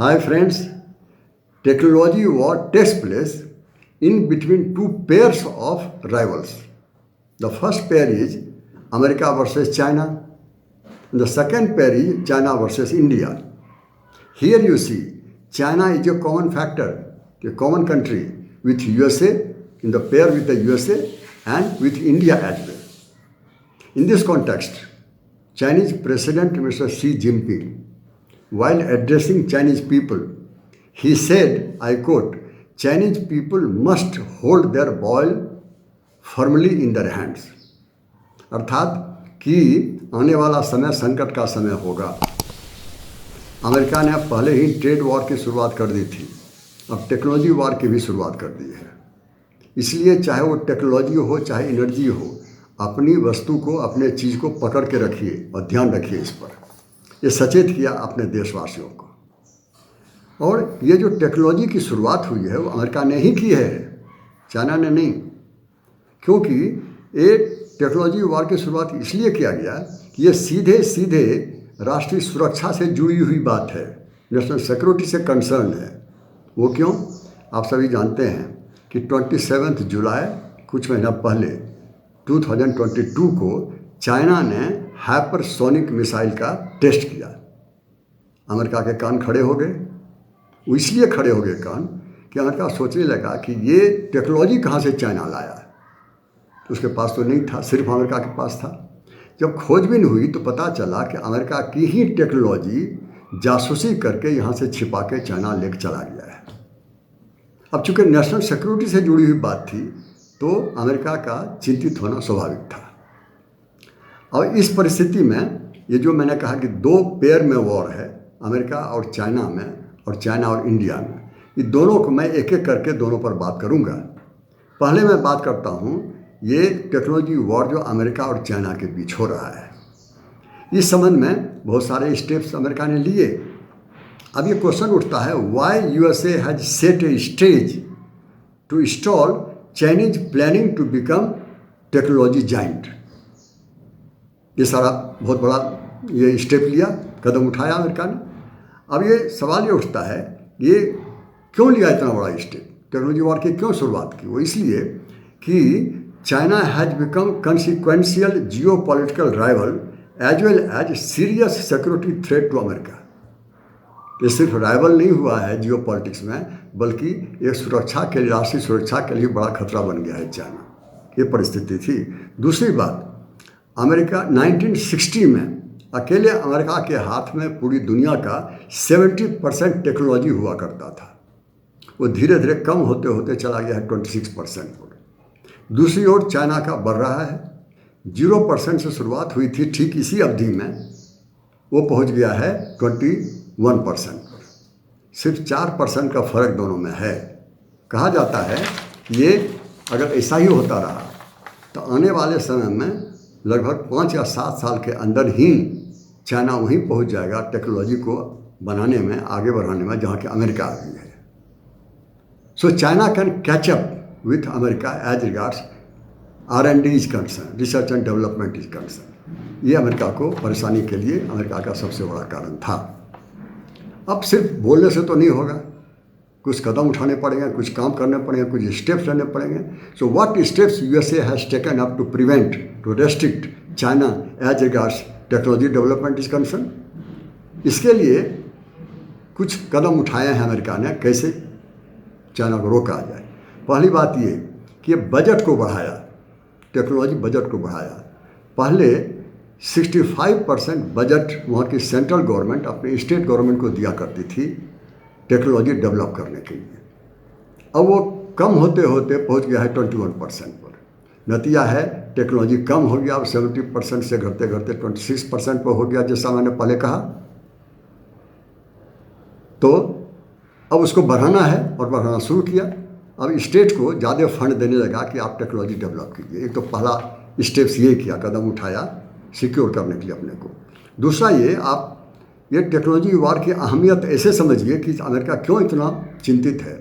Hi friends, technology war takes place in between two pairs of rivals. The first pair is America versus China, and the second pair is China versus India. Here you see, China is a common factor, a common country with USA, in the pair with the USA and with India as well. In this context, Chinese President Mr. Xi Jinping, while addressing Chinese people, he said, I quote, Chinese people must hold their ball firmly in their hands. अर्थात कि आने वाला समय संकट का समय होगा। America ने पहले ही ट्रेड वॉर की शुरुआत कर दी थी, अब टेक्नोलॉजी वॉर की भी शुरुआत कर दी है। इसलिए चाहे वो टेक्नोलॉजी हो चाहे एनर्जी हो, अपनी वस्तु को अपने चीज़ को पकड़ के रखिए और ध्यान रखिए इस पर। ये सचेत किया अपने देशवासियों को। और ये जो टेक्नोलॉजी की शुरुआत हुई है वो अमेरिका ने ही की है, चाइना ने नहीं। क्योंकि ये टेक्नोलॉजी वॉर की शुरुआत इसलिए किया गया कि ये सीधे सीधे राष्ट्रीय सुरक्षा से जुड़ी हुई बात है, नेशनल सिक्योरिटी से कंसर्न है। वो क्यों? आप सभी जानते हैं कि 27 जुलाई कुछ महीना पहले 2022 को चाइना ने हाइपरसोनिक मिसाइल का टेस्ट किया। अमेरिका के कान खड़े हो गए। वो इसलिए खड़े हो गए कान कि अमेरिका सोचने लगा कि ये टेक्नोलॉजी कहाँ से चाइना लाया। उसके पास तो नहीं था, सिर्फ अमेरिका के पास था। जब खोजबीन हुई तो पता चला कि अमेरिका की ही टेक्नोलॉजी जासूसी करके यहाँ से छिपा के चाइना लेकर चला गया है। अब चूँकि नेशनल सिक्योरिटी से जुड़ी हुई बात थी तो अमेरिका का चिंतित होना स्वाभाविक था। और इस परिस्थिति में ये जो मैंने कहा कि दो पेयर में वॉर है, अमेरिका और चाइना में और चाइना और इंडिया में, ये दोनों को मैं एक एक करके दोनों पर बात करूंगा। पहले मैं बात करता हूँ ये टेक्नोलॉजी वॉर जो अमेरिका और चाइना के बीच हो रहा है। इस संबंध में बहुत सारे स्टेप्स अमेरिका ने लिए। अब ये क्वेश्चन उठता है, why USA has set a stage to install Chinese planning to become technology giant. ये सारा बहुत बड़ा ये स्टेप लिया, कदम उठाया अमेरिका ने। अब ये सवाल ये उठता है, ये क्यों लिया इतना बड़ा स्टेप, टेक्नोलॉजी वॉर की क्यों शुरुआत की? वो इसलिए कि China has become consequential geo political rival as well as serious security threat to America. ये सिर्फ राइवल नहीं हुआ है जियो पॉलिटिक्स में, बल्कि एक सुरक्षा के लिए, राष्ट्रीय सुरक्षा के लिए बड़ा खतरा बन गया है चाइना। ये परिस्थिति थी। दूसरी बात, अमेरिका 1960 में अकेले अमेरिका के हाथ में पूरी दुनिया का 70% टेक्नोलॉजी हुआ करता था। वो धीरे धीरे कम होते होते चला गया है 26% पर। दूसरी ओर चाइना का बढ़ रहा है, 0% से शुरुआत हुई थी, ठीक इसी अवधि में वो पहुंच गया है 21% पर। सिर्फ 4% का फर्क दोनों में है। कहा जाता है ये अगर ऐसा ही होता रहा तो आने वाले समय में लगभग 5 या 7 साल के अंदर ही चाइना वहीं पहुंच जाएगा टेक्नोलॉजी को बनाने में, आगे बढ़ाने में, जहाँ की अमेरिका आ गई है। So China can catch up with America as regards R&D is concern, research and development is concern. ये अमेरिका को परेशानी के लिए अमेरिका का सबसे बड़ा कारण था। अब सिर्फ बोलने से तो नहीं होगा, कुछ कदम उठाने पड़ेंगे, कुछ काम करने पड़ेंगे, कुछ स्टेप्स लेने पड़ेंगे। So what steps USA has taken up to prevent, to restrict China as regards technology development is concern? इसके लिए कुछ कदम उठाए हैं अमेरिका ने, कैसे चाइना को रोका जाए। पहली बात ये कि बजट को बढ़ाया, टेक्नोलॉजी बजट को बढ़ाया। पहले 65% बजट वहाँ की सेंट्रल गवर्नमेंट अपने स्टेट गवर्नमेंट को दिया करती थी टेक्नोलॉजी डेवलप करने के लिए। अब वो कम होते होते पहुँच गया है 21% पर। नतीजा है टेक्नोलॉजी कम हो गया, अब 70% से घटते घटते 26% पर हो गया, जैसा मैंने पहले कहा। तो अब उसको बढ़ाना है और बढ़ाना शुरू किया। अब स्टेट को ज़्यादा फंड देने लगा कि आप टेक्नोलॉजी डेवलप कीजिए। एक तो पहला स्टेप्स ये किया, कदम उठाया सिक्योर करने के लिए अपने को। दूसरा ये, आप ये टेक्नोलॉजी वॉर की अहमियत ऐसे समझिए कि अमेरिका क्यों इतना चिंतित है।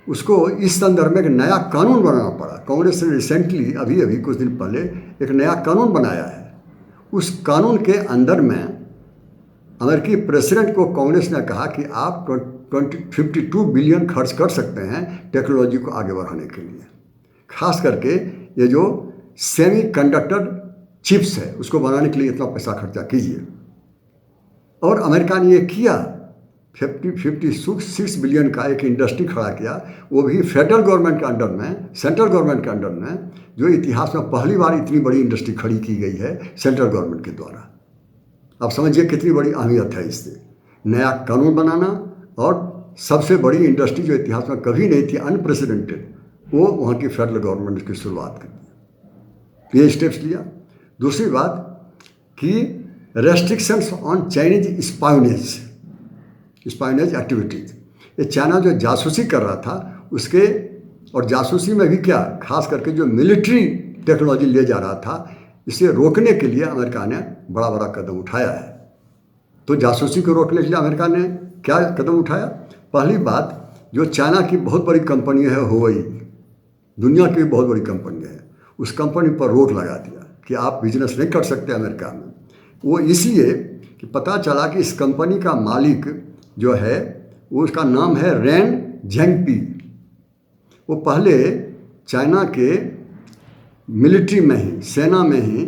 उसको इस संदर्भ में एक नया कानून बनाना पड़ा। कांग्रेस ने रिसेंटली अभी कुछ दिन पहले एक नया कानून बनाया है। उस कानून के अंदर में अमेरिकी प्रेसिडेंट को कांग्रेस ने कहा कि आप 52 बिलियन खर्च कर सकते हैं टेक्नोलॉजी को आगे बढ़ाने के लिए। खास करके ये जो सेमी कंडक्टर चिप्स है उसको बनाने के लिए इतना पैसा खर्चा कीजिए। और अमेरिका ने ये किया, 56 बिलियन का एक इंडस्ट्री खड़ा किया, वो भी फेडरल गवर्नमेंट के अंडर में, सेंट्रल गवर्नमेंट के अंडर में, जो इतिहास में पहली बार इतनी बड़ी इंडस्ट्री खड़ी की गई है सेंट्रल गवर्नमेंट के द्वारा। आप समझिए कितनी बड़ी अहमियत है इससे। नया कानून बनाना और सबसे बड़ी इंडस्ट्री जो इतिहास में कभी नहीं थी, अनप्रेसिडेंटेड, वो वहाँ की फेडरल गवर्नमेंट की शुरुआत कर दी, ये स्टेप्स लिया। दूसरी बात कि रेस्ट्रिक्शंस ऑन चाइनीज स्पायोनेज एक्टिविटीज़। ये चाइना जो जासूसी कर रहा था उसके, और जासूसी में भी क्या, खास करके जो मिलिट्री टेक्नोलॉजी ले जा रहा था, इसे रोकने के लिए अमेरिका ने बड़ा बड़ा कदम उठाया है। तो जासूसी को रोकने के लिए अमेरिका ने क्या कदम उठाया? पहली बात, जो चाइना की बहुत बड़ी कंपनी है हुआई, दुनिया की बहुत बड़ी कंपनी है, उस कंपनी पर रोक लगा दिया कि आप बिजनेस नहीं कर सकते अमेरिका में। वो इसलिए कि पता चला कि इस कंपनी का मालिक जो है वो, उसका नाम है रेन झेंगपी। वो पहले चाइना के मिलिट्री में ही, सेना में ही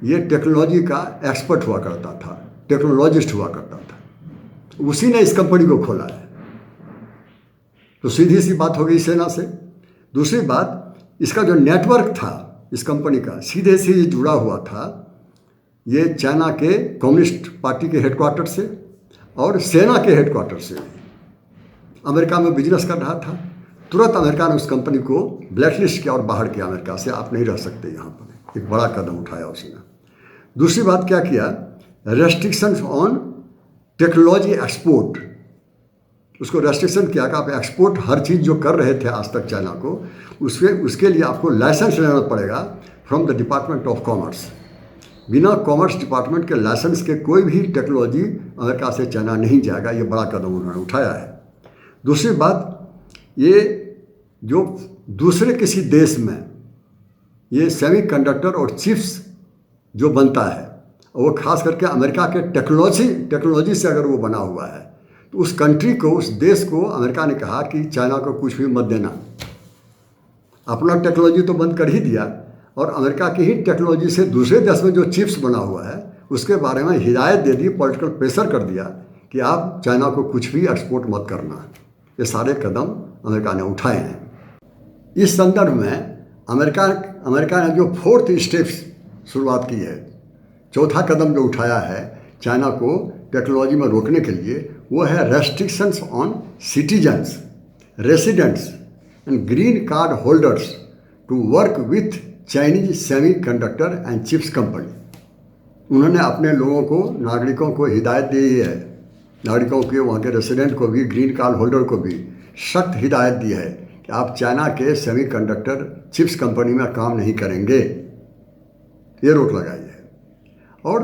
ये टेक्नोलॉजी का एक्सपर्ट हुआ करता था, टेक्नोलॉजिस्ट हुआ करता था। उसी ने इस कंपनी को खोला है। तो सीधी सी बात हो गई सेना से। दूसरी बात, इसका जो नेटवर्क था इस कंपनी का, सीधे से जुड़ा हुआ था ये चाइना के कम्युनिस्ट पार्टी के हेडक्वार्टर से और सेना के हेडक्वार्टर से। अमेरिका में बिजनेस कर रहा था। तुरंत अमेरिका ने उस कंपनी को ब्लैकलिस्ट किया और बाहर किया अमेरिका से, आप नहीं रह सकते यहाँ पर। एक बड़ा कदम उठाया उसने। दूसरी बात क्या किया? Restrictions on technology export. उसको रेस्ट्रिक्शन किया कि आप एक्सपोर्ट हर चीज़ जो कर रहे थे आज तक चाइना को, उसके लिए आपको लाइसेंस लेना पड़ेगा from the department of commerce. बिना कॉमर्स डिपार्टमेंट के लाइसेंस के कोई भी टेक्नोलॉजी अमेरिका से चाइना नहीं जाएगा। ये बड़ा कदम उन्होंने उठाया है। दूसरी बात, ये जो दूसरे किसी देश में ये सेमीकंडक्टर और चिप्स जो बनता है, वो खास करके अमेरिका के टेक्नोलॉजी से अगर वो बना हुआ है, तो उस कंट्री को, उस देश को अमेरिका ने कहा कि चाइना को कुछ भी मत देना। अपना टेक्नोलॉजी तो बंद कर ही दिया, और अमेरिका की ही टेक्नोलॉजी से दूसरे देश में जो चिप्स बना हुआ है उसके बारे में हिदायत दे दी, पॉलिटिकल प्रेशर कर दिया कि आप चाइना को कुछ भी एक्सपोर्ट मत करना। ये सारे कदम अमेरिका ने उठाए हैं। इस संदर्भ में अमेरिका ने जो 4th स्टेप्स शुरुआत की है, चौथा कदम जो उठाया है चाइना को टेक्नोलॉजी में रोकने के लिए, वो है restrictions on citizens, residents and green card holders to work with Chinese semiconductor and chips company. उन्होंने अपने लोगों को, नागरिकों को हिदायत दी है, नागरिकों के, वहाँ के रेसिडेंट को भी, ग्रीन कार्ड होल्डर को भी सख्त हिदायत दी है कि आप चाइना के सेमीकंडक्टर चिप्स कंपनी में काम नहीं करेंगे। ये रोक लगाई है। और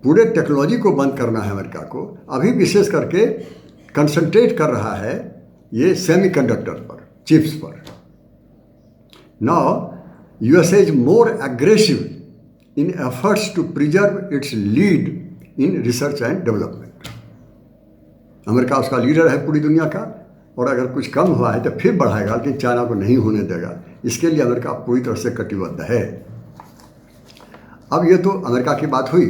पूरे टेक्नोलॉजी को बंद करना है अमेरिका को। अभी विशेष करके कंसंट्रेट कर रहा है ये सेमीकंडक्टर पर, चिप्स पर। Now USA is more aggressive in efforts to preserve its lead in research and development. America उसका लीडर है पूरी दुनिया का, और अगर कुछ कम हुआ है तो फिर बढ़ाएगा, लेकिन चाइना को नहीं होने देगा। इसके लिए अमेरिका पूरी तरह से कटिबद्ध है। अब ये तो अमेरिका की बात हुई।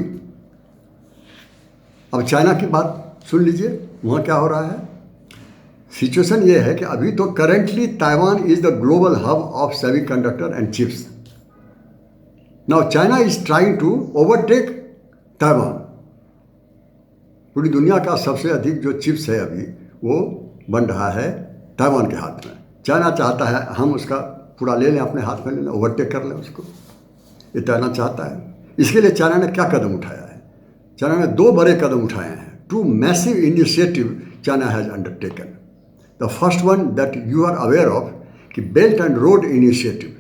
अब चाइना की बात सुन लीजिए, वहाँ क्या हो रहा है। सिचुएशन ये है कि अभी तो currently Taiwan is the global hub of semiconductor and chips. Now China is trying to overtake Taiwan. पूरी दुनिया का सबसे अधिक जो चिप्स है अभी वो बन रहा है ताइवान के हाथ में। चाइना चाहता है हम उसका पूरा ले लें, अपने हाथ में ले लें, ओवरटेक कर लें उसको। ये चाइना चाहता है। इसके लिए चाइना ने क्या कदम उठाया है? चाइना ने 2 बड़े कदम उठाए हैं। 2 massive initiative China has undertaken. The first one that you are aware of कि belt and road initiative.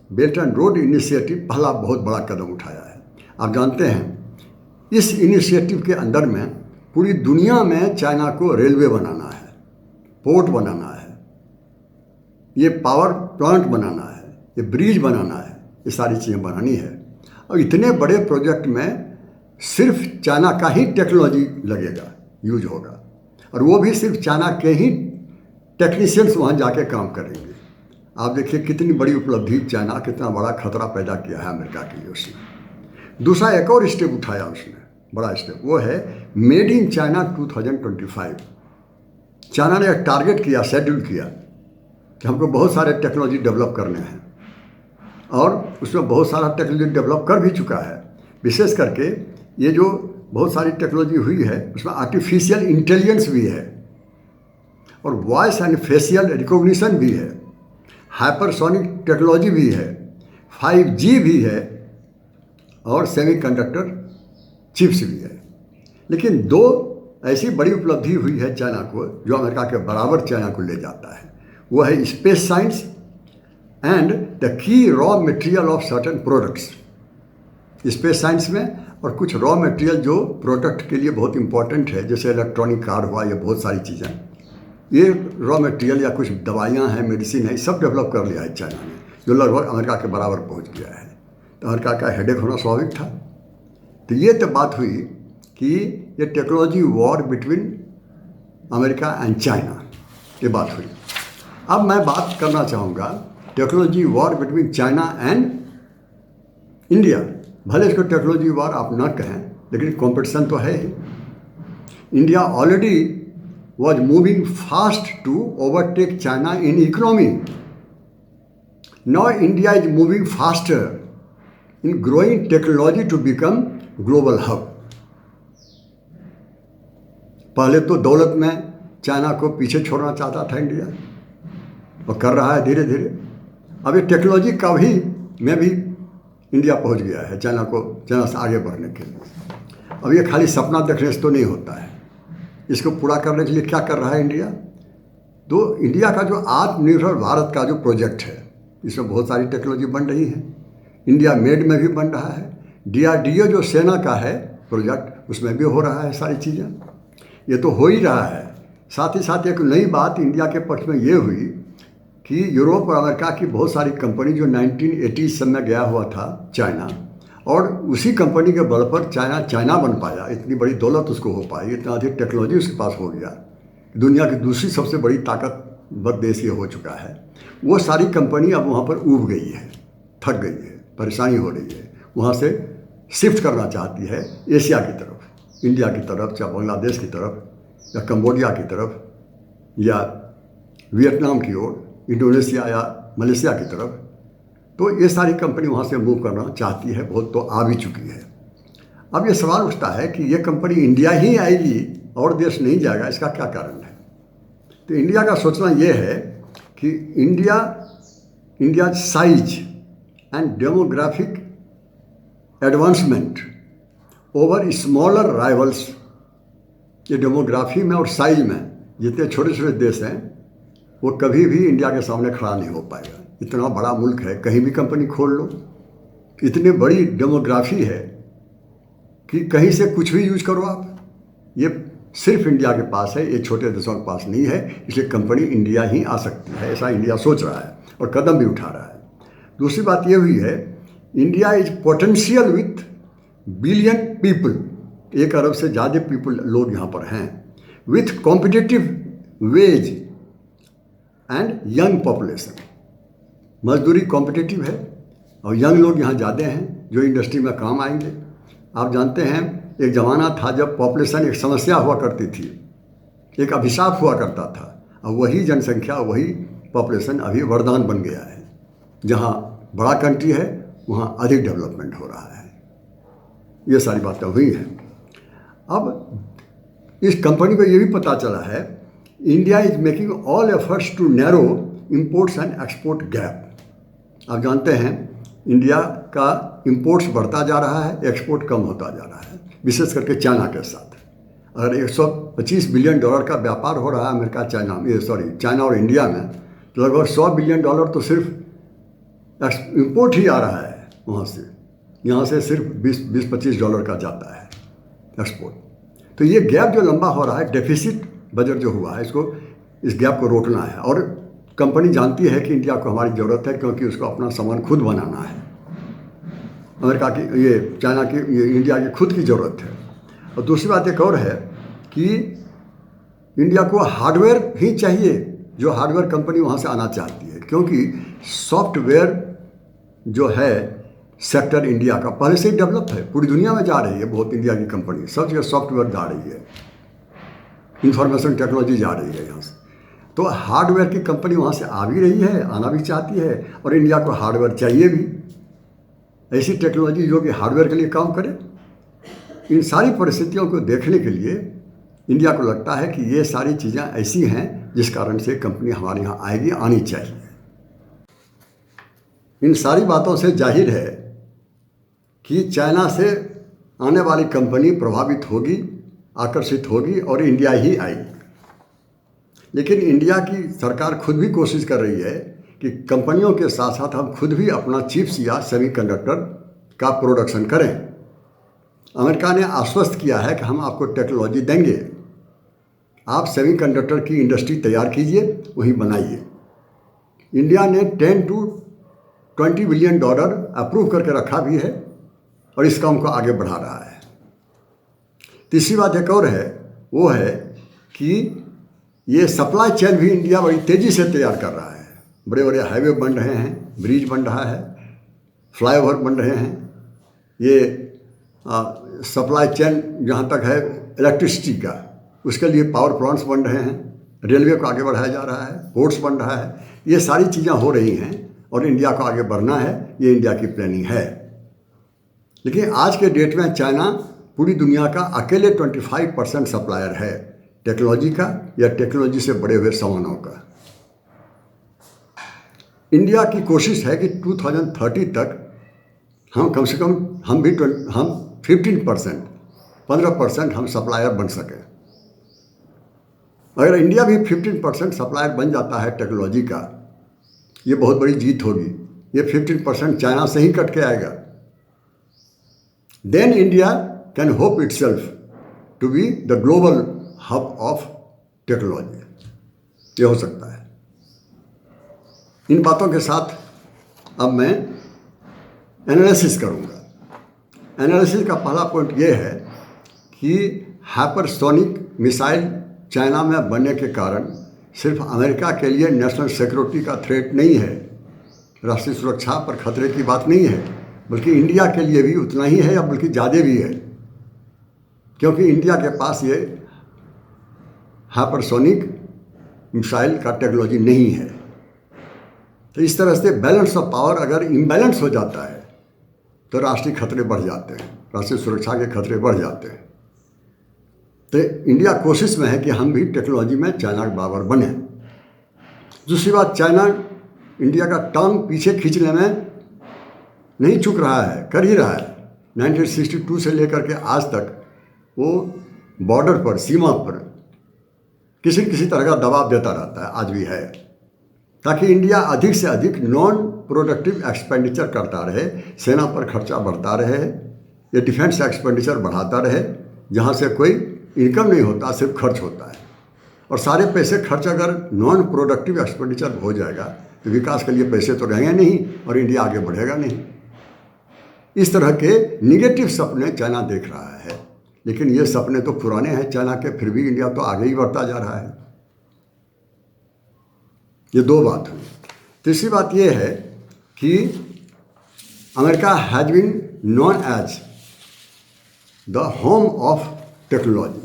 Belt and road initiative पहला बहुत बड़ा कदम उठाया है। आप जानते हैं इस इनिशिएटिव के अंदर में पूरी दुनिया में चाइना को रेलवे बनाना है, पोर्ट बनाना है, ये पावर प्लांट बनाना है, ये ब्रिज बनाना है, ये सारी चीज़ें बनानी है। और इतने बड़े प्रोजेक्ट में सिर्फ चाइना का ही टेक्नोलॉजी लगेगा, यूज होगा। और वो भी सिर्फ चाइना के ही टेक्नीशियंस वहाँ जाके काम करेंगे। आप देखिए कितनी बड़ी उपलब्धि, चाइना कितना बड़ा खतरा पैदा किया है अमेरिका के लिए उसने। दूसरा एक और स्टेप उठाया उसने, बड़ा स्टेप, वो है मेड इन चाइना 2025। चाइना ने एक टारगेट किया, शेड्यूल किया कि हमको बहुत सारे टेक्नोलॉजी डेवलप करने हैं, और उसमें बहुत सारा टेक्नोलॉजी डेवलप कर भी चुका है। विशेष करके ये जो बहुत सारी टेक्नोलॉजी हुई है उसमें आर्टिफिशियल इंटेलिजेंस भी है, और वॉइस एंड फेशियल रिकॉग्निशन भी है, हाइपरसोनिक टेक्नोलॉजी भी है, 5G भी है, और सेमीकंडक्टर चिप्स भी है। लेकिन दो ऐसी बड़ी उपलब्धि हुई है चाइना को जो अमेरिका के बराबर चाइना को ले जाता है, वो है space science and the key raw material of certain products. Space science में और कुछ रॉ मटेरियल जो प्रोडक्ट के लिए बहुत इंपॉर्टेंट है, जैसे इलेक्ट्रॉनिक कार हुआ, ये बहुत सारी चीज़ें, ये रॉ मटेरियल या कुछ दवाइयाँ हैं, मेडिसिन है, सब डेवलप कर लिया है चाइना ने, जो लगभग अमेरिका के बराबर पहुंच गया है। तो अमेरिका का हेडेक होना स्वाभाविक था। तो ये तो बात हुई कि ये technology war between America and China, ये बात हुई। अब मैं बात करना चाहूँगा technology war between China and India. भले इसको टेक्नोलॉजी वॉर आप ना कहें, लेकिन कंपटीशन तो है ही। India already was moving fast to overtake China in economy. Now India is moving faster in growing technology to become global hub. पहले तो दौलत में चाइना को पीछे छोड़ना चाहता था इंडिया, और कर रहा है धीरे धीरे। अब ये टेक्नोलॉजी का भी में भी इंडिया पहुंच गया है चाइना से आगे बढ़ने के लिए। अब ये खाली सपना देखने से तो नहीं होता है, इसको पूरा करने के लिए क्या कर रहा है इंडिया। तो इंडिया का जो आत्मनिर्भर भारत का जो प्रोजेक्ट है, इसमें बहुत सारी टेक्नोलॉजी बन रही है। इंडिया मेड में भी बन रहा है, DRDO जो सेना का है प्रोजेक्ट, उसमें भी हो रहा है सारी चीज़ें। ये तो हो ही रहा है। साथ ही साथ एक नई बात इंडिया के पक्ष में ये हुई कि यूरोप और अमेरिका की बहुत सारी कंपनी जो 1980 सब में गया हुआ था चाइना, और उसी कंपनी के बल पर चाइना बन पाया, इतनी बड़ी दौलत उसको हो पाई, इतना अधिक टेक्नोलॉजी उसके पास हो गया, दुनिया की दूसरी सबसे बड़ी ताकतवर देश ये हो चुका है। वो सारी कंपनी अब वहाँ पर ऊब गई है, थक गई है, परेशानी हो रही है, वहाँ से शिफ्ट करना चाहती है एशिया की तरफ, इंडिया की तरफ, या बांग्लादेश की तरफ, या कंबोडिया की तरफ, या वियतनाम की ओर, इंडोनेशिया या मलेशिया की तरफ। तो ये सारी कंपनी वहाँ से मूव करना चाहती है, बहुत तो आ भी चुकी है। अब ये सवाल उठता है कि ये कंपनी इंडिया ही आएगी और देश नहीं जाएगा, इसका क्या कारण है। तो इंडिया का सोचना ये है कि India size and demographic advancement over smaller rivals, ये डेमोग्राफी में और साइज में जितने छोटे छोटे देश हैं वो कभी भी इंडिया के सामने खड़ा नहीं हो पाएगा। इतना बड़ा मुल्क है, कहीं भी कंपनी खोल लो, इतनी बड़ी डेमोग्राफी है कि कहीं से कुछ भी यूज करो आप। ये सिर्फ इंडिया के पास है, ये छोटे देशों के पास नहीं है, इसलिए कंपनी इंडिया ही आ सकती है, ऐसा इंडिया सोच रहा है और कदम भी उठा रहा है। दूसरी बात ये हुई है, India is potential with billion people, 1 अरब से ज़्यादा पीपल लोग यहाँ पर हैं, with competitive wage and young population. मजदूरी कॉम्पिटिटिव है और यंग लोग यहाँ ज़्यादा हैं जो इंडस्ट्री में काम आएंगे। आप जानते हैं एक ज़माना था जब पॉपुलेशन एक समस्या हुआ करती थी, एक अभिशाप हुआ करता था, और वही जनसंख्या, वही पॉपुलेशन अभी वरदान बन गया है। जहाँ बड़ा कंट्री है वहाँ अधिक डेवलपमेंट हो रहा है। ये सारी बातें हुई हैं। अब इस कंपनी को ये भी पता चला है, India is making all efforts to narrow imports and export gap. आप जानते हैं इंडिया का इंपोर्ट्स बढ़ता जा रहा है, एक्सपोर्ट कम होता जा रहा है, विशेष करके चाइना के साथ। अगर 125 बिलियन डॉलर का व्यापार हो रहा है अमेरिका चाइना और इंडिया में, तो लगभग 100 बिलियन डॉलर तो सिर्फ इंपोर्ट ही आ रहा है वहाँ से। यहाँ से सिर्फ 20-25 डॉलर का जाता है एक्सपोर्ट। तो ये गैप जो लंबा हो रहा है, डेफिसिट बजट जो हुआ है, इस गैप को रोकना है। और कंपनी जानती है कि इंडिया को हमारी ज़रूरत है, क्योंकि उसको अपना सामान खुद बनाना है। अमेरिका की, ये चाइना की, ये इंडिया की खुद की ज़रूरत है। और दूसरी बात एक और है कि इंडिया को हार्डवेयर ही चाहिए, जो हार्डवेयर कंपनी वहाँ से आना चाहती है, क्योंकि सॉफ्टवेयर जो है सेक्टर इंडिया का पहले से ही डेवलप है, पूरी दुनिया में जा रही है, बहुत इंडिया की कंपनी सब जगह सॉफ्टवेयर जा रही है, इंफॉर्मेशन टेक्नोलॉजी जा रही है यहाँ से। तो हार्डवेयर की कंपनी वहाँ से आ भी रही है, आना भी चाहती है, और इंडिया को हार्डवेयर चाहिए भी, ऐसी टेक्नोलॉजी जो कि हार्डवेयर के लिए काम करे। इन सारी परिस्थितियों को देखने के लिए इंडिया को लगता है कि ये सारी चीज़ें ऐसी हैं जिस कारण से कंपनी हमारे यहाँ आएगी, आनी चाहिए। इन सारी बातों से जाहिर है कि चाइना से आने वाली कंपनी प्रभावित होगी, आकर्षित होगी और इंडिया ही आएगी। लेकिन इंडिया की सरकार खुद भी कोशिश कर रही है कि कंपनियों के साथ साथ हम खुद भी अपना चिप्स या सेमीकंडक्टर का प्रोडक्शन करें। अमेरिका ने आश्वस्त किया है कि हम आपको टेक्नोलॉजी देंगे, आप सेमीकंडक्टर की इंडस्ट्री तैयार कीजिए, वहीं बनाइए। इंडिया ने 10 to 20 बिलियन डॉलर अप्रूव करके रखा भी है और इस काम को आगे बढ़ा रहा है। तीसरी बात एक और है, वो है कि ये सप्लाई चेन भी इंडिया बड़ी तेज़ी से तैयार कर रहा है। बड़े बड़े हाईवे बन रहे हैं, ब्रिज बन रहा है, फ्लाईओवर बन रहे हैं। ये सप्लाई चेन जहाँ तक है इलेक्ट्रिसिटी का, उसके लिए पावर प्लांट्स बन रहे हैं, रेलवे को आगे बढ़ाया जा रहा है, पोर्ट्स बन रहा है। ये सारी चीज़ें हो रही हैं और इंडिया को आगे बढ़ना है, ये इंडिया की प्लानिंग है। लेकिन आज के डेट में चाइना पूरी दुनिया का अकेले 25% सप्लायर है टेक्नोलॉजी का या टेक्नोलॉजी से बड़े हुए सामानों का। इंडिया की कोशिश है कि 2030 तक हम कम से कम हम 15% हम सप्लायर बन सकें। अगर इंडिया भी 15% सप्लायर बन जाता है टेक्नोलॉजी का, ये बहुत बड़ी जीत होगी। ये 15% चाइना से ही कट के आएगा। Then India can hope itself to be the global hub of technology, ये हो सकता है। इन बातों के साथ अब मैं एनालिसिस करूँगा। एनालिसिस का पहला पॉइंट ये है कि हाइपरसोनिक मिसाइल चाइना में बनने के कारण सिर्फ अमेरिका के लिए नेशनल सिक्योरिटी का थ्रेट नहीं है, राष्ट्रीय सुरक्षा पर खतरे की बात नहीं है, बल्कि इंडिया के लिए भी उतना ही है या बल्कि ज़्यादा भी है, क्योंकि इंडिया के पास ये हाइपरसोनिक मिसाइल का टेक्नोलॉजी नहीं है। तो इस तरह से बैलेंस ऑफ पावर अगर इम्बैलेंस हो जाता है तो राष्ट्रीय खतरे बढ़ जाते हैं, राष्ट्रीय सुरक्षा के खतरे बढ़ जाते हैं। तो इंडिया कोशिश में है कि हम भी टेक्नोलॉजी में चाइना के बराबर बने। दूसरी बात, चाइना इंडिया का टांग पीछे खींचने में नहीं चूक रहा है, कर ही रहा है। 1962 से लेकर के आज तक वो बॉर्डर पर, सीमा पर किसी तरह का दबाव देता रहता है, आज भी है, ताकि इंडिया अधिक से अधिक नॉन प्रोडक्टिव एक्सपेंडिचर करता रहे, सेना पर खर्चा बढ़ता रहे, ये डिफेंस एक्सपेंडिचर बढ़ाता रहे, जहाँ से कोई इनकम नहीं होता, सिर्फ खर्च होता है। और सारे पैसे खर्च अगर नॉन प्रोडक्टिव एक्सपेंडिचर हो जाएगा तो विकास के लिए पैसे तो रहेंगे नहीं और इंडिया आगे बढ़ेगा नहीं। इस तरह के निगेटिव सपने चाइना देख रहा है, लेकिन ये सपने तो पुराने हैं चाइना के, फिर भी इंडिया तो आगे ही बढ़ता जा रहा है। ये दो बात हुई। तीसरी बात ये है कि America has been known as the home of technology,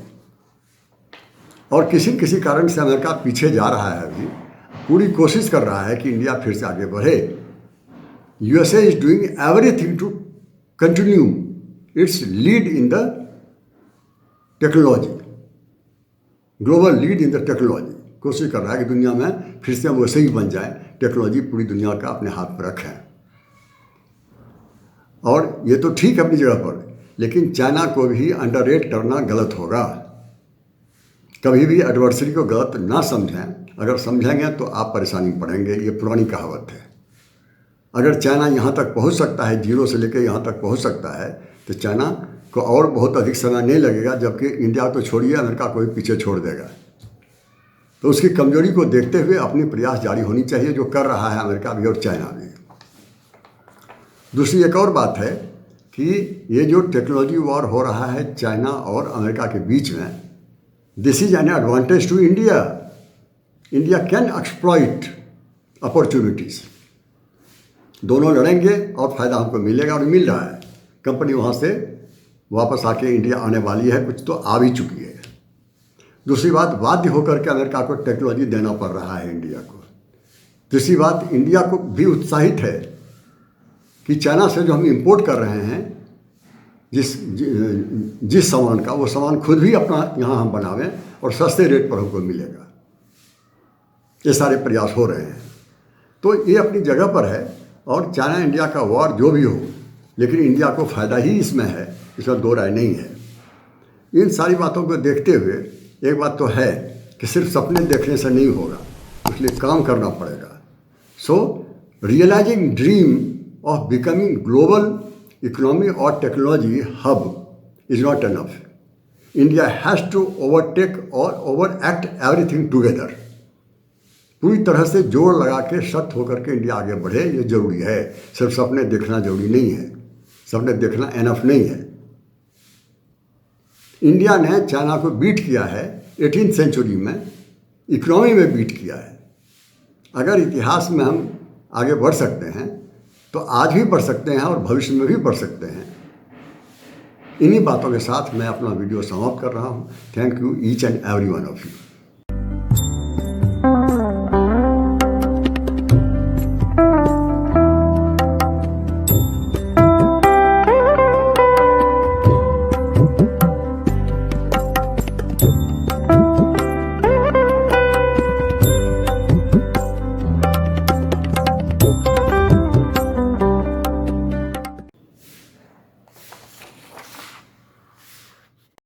और किसी कारण से अमेरिका पीछे जा रहा है। अभी पूरी कोशिश कर रहा है कि इंडिया फिर से आगे बढ़े। USA is doing everything to continue its lead in the technology, global lead in the technology. कोशिश कर रहा है कि दुनिया में फिर से हम वैसे ही बन जाएं, टेक्नोलॉजी पूरी दुनिया का अपने हाथ पर रखें। और ये तो ठीक है अपनी जगह पर, लेकिन चाइना को भी अंडररेट करना गलत होगा। कभी भी एडवर्सरी को गलत ना समझें, अगर समझेंगे तो आप परेशानी में पड़ेंगे। ये पुरानी कहावत है। अगर चाइना यहाँ तक पहुँच सकता है, जीरो से लेकर यहाँ तक पहुँच सकता है, तो चाइना को और बहुत अधिक समय नहीं लगेगा, जबकि इंडिया तो छोड़िए अमेरिका को भी पीछे छोड़ देगा। तो उसकी कमजोरी को देखते हुए अपनी प्रयास जारी होनी चाहिए, जो कर रहा है अमेरिका भी और चाइना भी। दूसरी एक और बात है कि ये जो टेक्नोलॉजी वॉर हो रहा है चाइना और अमेरिका के बीच में, this is an advantage to India. India can exploit opportunities. दोनों लड़ेंगे और फ़ायदा हमको मिलेगा और मिल रहा है. कंपनी वहाँ से वापस आके इंडिया आने वाली है, कुछ तो आ भी चुकी है. दूसरी बात, बाध्य होकर के अमेरिका को टेक्नोलॉजी देना पड़ रहा है इंडिया को. तीसरी बात, इंडिया को भी उत्साहित है कि चाइना से जो हम इंपोर्ट कर रहे हैं जिस सामान का, वो सामान खुद भी अपना यहाँ हम बनावें और सस्ते रेट पर हमको मिलेगा. ये सारे प्रयास हो रहे हैं. तो ये अपनी जगह पर है. और चाइना इंडिया का वॉर जो भी हो, लेकिन इंडिया को फ़ायदा ही इसमें है, इसमें दो राय नहीं है. इन सारी बातों को देखते हुए एक बात तो है कि सिर्फ सपने देखने से नहीं होगा, इसलिए काम करना पड़ेगा. So realising dream of becoming global economy or technology hub is not enough. India has to overtake or overact everything together. पूरी तरह से जोर लगा के सख्त होकर के इंडिया आगे बढ़े, ये जरूरी है. सिर्फ सपने देखना जरूरी नहीं है, सपने देखना एनफ नहीं है. इंडिया ने चाइना को बीट किया है 18th सेंचुरी में, इकोनॉमी में बीट किया है. अगर इतिहास में हम आगे बढ़ सकते हैं तो आज भी बढ़ सकते हैं और भविष्य में भी बढ़ सकते हैं. इन्हीं बातों के साथ मैं अपना वीडियो समाप्त कर रहा हूँ. Thank you each and every one of you.